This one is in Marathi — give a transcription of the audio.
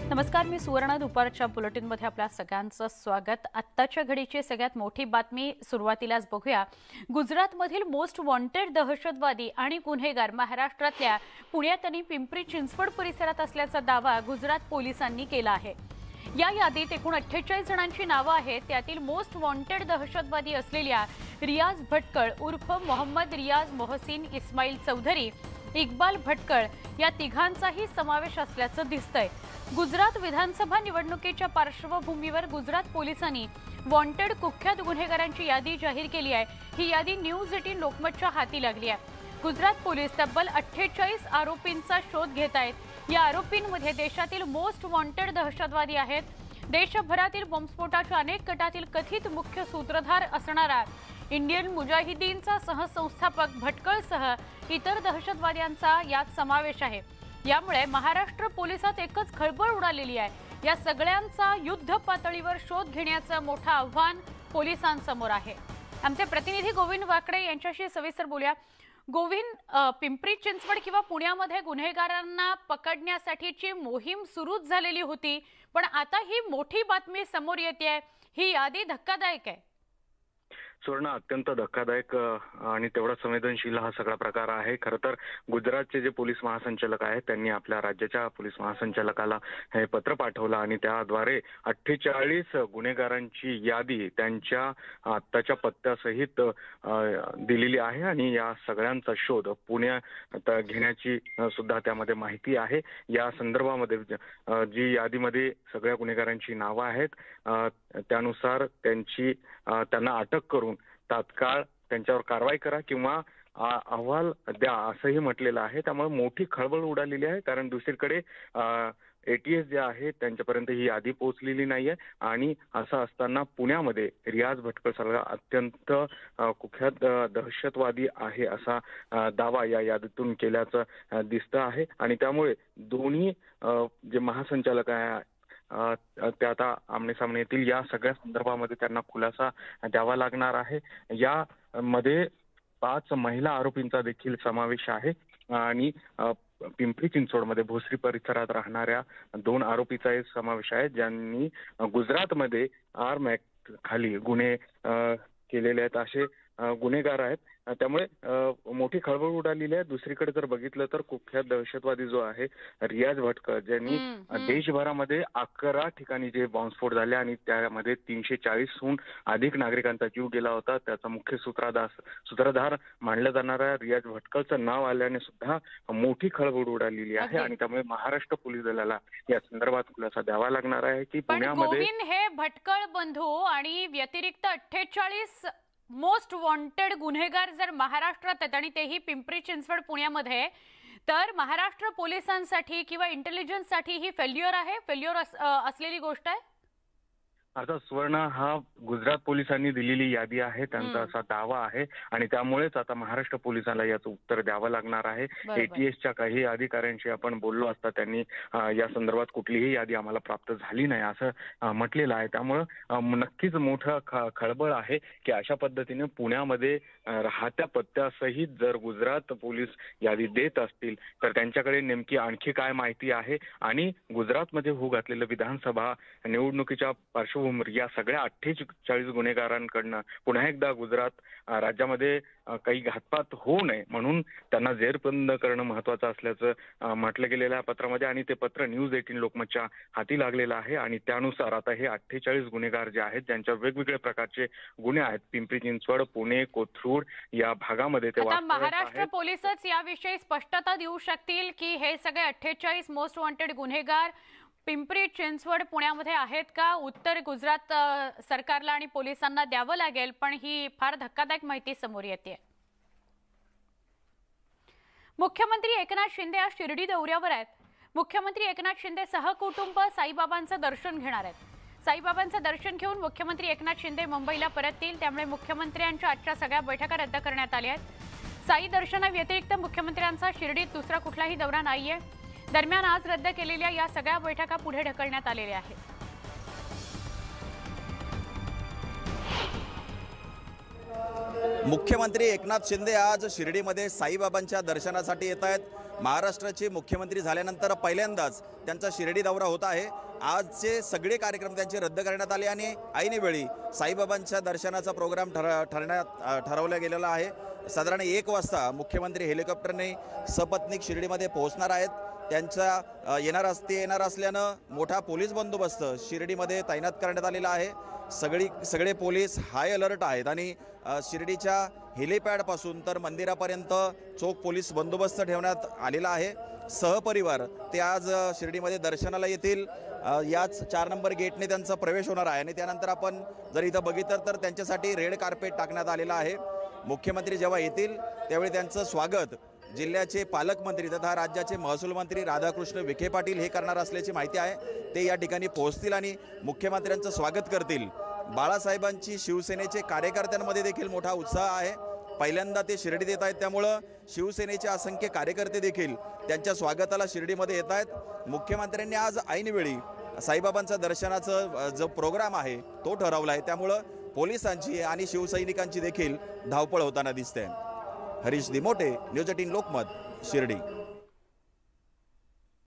नमस्कार, मी सुवर्ण. दुपारच्या बुलेटिनमध्ये आपल्या सगळ्यांचं स्वागत. आत्ताच्या घडीची सगळ्यात मोठी बातमी सुरुवातीलाच बघूया. गुजरातमधील मोस्ट वॉन्टेड दहशतवादी आणि गुन्हेगार महाराष्ट्रातल्या पुण्यात आणि पिंपरी चिंचवड परिसरात असल्याचा दावा गुजरात पोलिसांनी केला आहे. या यादीत एकूण 48 जणांची नावं आहेत. त्यातील मोस्ट वॉन्टेड दहशतवादी असलेल्या रियाज भटकळ उर्फ मोहम्मद रियाज मोहसिन इस्माईल चौधरी, इक्बाल भटकळ या तिघांचाही समावेश असल्याचं दिसतंय. गुजरात विधानसभा निवडणुकीच्या पार्श्वभूमीवर गुजरात पोलिसांनी वॉन्टेड कुख्यात गुन्हेगारांची यादी जाहीर केली आहे. ही यादी न्यूज 18 लोकमतच्या हाती लागली आहे. गुजरात पोलीस तब्बल 48 आरोपींचा शोध घेत आहेत. या आरोपींमध्ये देशातील मोस्ट वॉन्टेड दहशतवादी आहेत. देशभरातील बॉम्बस्फोटाच्या अनेक गटातील कथित मुख्य सूत्रधार असणारा इंडियन मुजाहिदीनचा सहसंस्थापक भटकळसह इतर दहशतवाद्यांचा यात समावेश आहे. यामुळे महाराष्ट्र पोलिसात एकच खळबळ उडालेली आहे. या सगळ्यांचा युद्ध पातळीवर शोध घेण्याचं मोठं आव्हान पोलिसांसमोर आहे. आमचे प्रतिनिधी गोविंद वाकडे यांच्याशी सविस्तर बोलूया. गोविंद, पिंपरी चिंचवड किंवा पुण्यामध्ये गुन्हेगारांना पकडण्यासाठीची मोहीम सुरूच झालेली होती, पण आता ही मोठी बातमी समोर येते. ही यादी धक्कादायक आहे. सुवर्ण, अत्यंत धक्कादायक आणि तेवढा संवेदनशील हा सगळा प्रकार आहे. खरं तर गुजरातचे जे पोलीस महासंचालक आहेत त्यांनी आपल्या राज्याच्या पोलीस महासंचालकाला हे पत्र पाठवलं आणि त्याद्वारे 48 गुन्हेगारांची यादी त्यांच्या आत्ताच्या पत्त्यासहित दिलेली आहे आणि या सगळ्यांचा शोध पुण्यात घेण्याची सुद्धा त्यामध्ये माहिती आहे. या संदर्भामध्ये जी यादीमध्ये सगळ्या गुन्हेगारांची नावं आहेत त्यानुसार त्यांना अटक करून तात्काळ त्यांच्यावर कारवाई करा किंवा अहवाल द्या असंही म्हटलेलं आहे. त्यामुळे मोठी खळबळ उडालेली आहे. कारण दुसरीकडे ATS जे आहे त्यांच्यापर्यंत ही यादी पोहोचलेली नाहीये आणि असं असताना पुण्यामध्ये रियाज भटकळ सारखा अत्यंत कुख्यात दहशतवादी आहे असा दावा या यादीतून केल्याचं दिसतं आहे. आणि त्यामुळे दोन्ही जे महासंचालक आहे ते आता आमने-सामने येतील. या सगळ्या संदर्भामध्ये त्यांना खुलासा द्यावा लागणार आहे. यामध्ये 5 महिला आरोपींचा देखील समावेश आहे आणि पिंपरी चिंचवडमध्ये भोसरी परिसरात राहणाऱ्या 2 आरोपीचा समावेश आहे ज्यांनी गुजरातमध्ये आर्म ऍक्ट खाली गुन्हे केलेले आहेत असे गुन्हेगार आहेत. त्यामुळे मोठी खळबळ उडालेली आहे. दुसरीकडे जर बघितलं तर कुख्यात दहशतवादी जो आहे रियाज भटकळ ज्यांनी देशभरामध्ये 11 ठिकाणी जे बॉम्बस्फोट झाले आणि त्यामध्ये 340हून अधिक नागरिकांचा जीव गेला होता. त्याचा मुख्य सूत्रधार मानला जाणारा रियाज भटकळचं नाव आल्याने सुद्धा मोठी खळबळ उडालेली आहे आणि त्यामुळे महाराष्ट्र पोलीस दलाला या संदर्भात खुलासा द्यावा लागणार आहे की पुण्यामध्ये हे भटकळ बंधू आणि व्यतिरिक्त 48 मोस्ट वॉन्टेड गुन्हेगार जर महाराष्ट्रात आहेत आणि तेही पिंपरी चिंचवड पुण्यामध्ये, तर महाराष्ट्र पोलिसांसाठी किंवा इंटेलिजन्ससाठी ही फेल्युअर असलेली गोष्ट आहे. आता सुवर्ण, हा गुजरात पोलिसांनी दिलेली यादी आहे, त्यांचा असा दावा आहे आणि त्यामुळेच आता महाराष्ट्र पोलिसांना याचं उत्तर द्यावं लागणार आहे. ATSच्या काही अधिकाऱ्यांशी आपण बोललो असता त्यांनी या संदर्भात कुठलीही यादी आम्हाला प्राप्त झाली नाही असं म्हटलेलं आहे. त्यामुळं नक्कीच मोठं खळबळ आहे की अशा पद्धतीने पुण्यामध्ये राहत्या पत्त्यासहित जर गुजरात पोलीस यादी देत असतील तर त्यांच्याकडे नेमकी आणखी काय माहिती आहे आणि गुजरातमध्ये होऊ घातलेलं विधानसभा निवडणुकीच्या पार्श्वभूमीवर या सगळ्या 48 गुन्हेगारांकडनं पुन्हा एकदा गुजरात राज्यामध्ये काही घातपात होऊ नये म्हणून त्यांना जेरबंद करणं महत्वाचं असल्याचं म्हटलं गेलेलं आहे पत्रामध्ये आणि ते पत्र न्यूज 18 लोकमतच्या हाती लागलेलं आहे. आणि त्यानुसार आता हे 48 गुन्हेगार जे आहेत ज्यांच्यावर वेगवेगळ्या प्रकारचे गुन्हे आहेत पिंपरी चिंचवड, पुणे, कोथरूड या भागामध्ये ते महाराष्ट्र पोलीसच याविषयी स्पष्टता देऊ शकतील की हे सगळे 48 मोस्ट वॉन्टेड गुन्हेगार पिंपरी चिंचवड पुण्यामध्ये आहेत का? उत्तर गुजरात सरकारला आणि पोलिसांना द्यावं लागेल, पण ही फार धक्कादायक माहिती समोर येते. मुख्यमंत्री एकनाथ शिंदे आज शिर्डी दौऱ्यावर आहेत. मुख्यमंत्री एकनाथ शिंदे सहकुटुंब साईबाबांचं दर्शन घेणार आहेत. साईबाबांचं दर्शन घेऊन मुख्यमंत्री एकनाथ शिंदे मुंबईला परततील. त्यामुळे मुख्यमंत्र्यांच्या आजच्या सगळ्या बैठका रद्द करण्यात आल्या आहेत. साई दर्शनाव्यतिरिक्त मुख्यमंत्र्यांचा शिर्डीत दुसरा कुठलाही दौरा नाहीये. दरम्यान आज रद्द केलेल्या या सगळ्या बैठका पुढे ढकलण्यात आलेल्या आहेत. मुख्यमंत्री एकनाथ शिंदे आज शिर्डीमध्ये साईबाबांच्या दर्शनासाठी येत आहेत. महाराष्ट्राचे मुख्यमंत्री झाल्यानंतर पहिल्यांदाच त्यांचा शिर्डी दौरा होत आहे। आजचे सगळे कार्यक्रम त्यांचे रद्द करण्यात आले आणि ऐनवेळी साईबाबांच्या दर्शनाचा प्रोग्राम ठरवला गेलेला आहे। साधारण 1 वाजता मुख्यमंत्री हेलिकॉप्टरने सपत्नीक शिर्डीमध्ये पोहोचणार आहेत। त्यांचा येणार असल्यानं मोठा पोलीस बंदोबस्त शिर्डीमध्ये तैनात करण्यात आलेला आहे। सगळे पोलीस हाय अलर्ट आहेत आणि शिर्डीच्या हेलिपॅडपासून तर मंदिरापर्यंत चोख पोलीस बंदोबस्त ठेवण्यात आलेला आहे। सहपरिवार ते आज शिर्डीमध्ये दर्शनाला येतील। याच 4 नंबर गेटने त्यांचा प्रवेश होणार आहे आणि त्यानंतर आपण जर इथं बघितलं तर त्यांच्यासाठी रेड कार्पेट टाकण्यात आलेलं आहे। मुख्यमंत्री जेव्हा येतील त्यावेळी त्यांचं स्वागत जिल्ह्याचे पालकमंत्री तथा राज्याचे महसूल मंत्री राधाकृष्ण विखे पाटील हे करणार असल्याची माहिती आहे। ते या ठिकाणी पोहोचतील आणि मुख्यमंत्र्यांचं स्वागत करतील। बाळासाहेबांची शिवसेनेचे कार्यकर्त्यांमध्ये देखील मोठा उत्साह आहे। पहिल्यांदा ते शिर्डीत येत आहेत, त्यामुळं शिवसेनेचे असंख्य कार्यकर्ते देखील त्यांच्या स्वागताला शिर्डीमध्ये येत आहेत। मुख्यमंत्र्यांनी आज ऐनवेळी साईबाबांचा दर्शनाचा जो प्रोग्राम आहे तो ठरवला आहे, त्यामुळं पोलिसांची आणि शिवसैनिकांची देखील धावपळ होताना दिसते। हरीश दिमोटे, न्यूज 18 लोकमत, शिर्डी।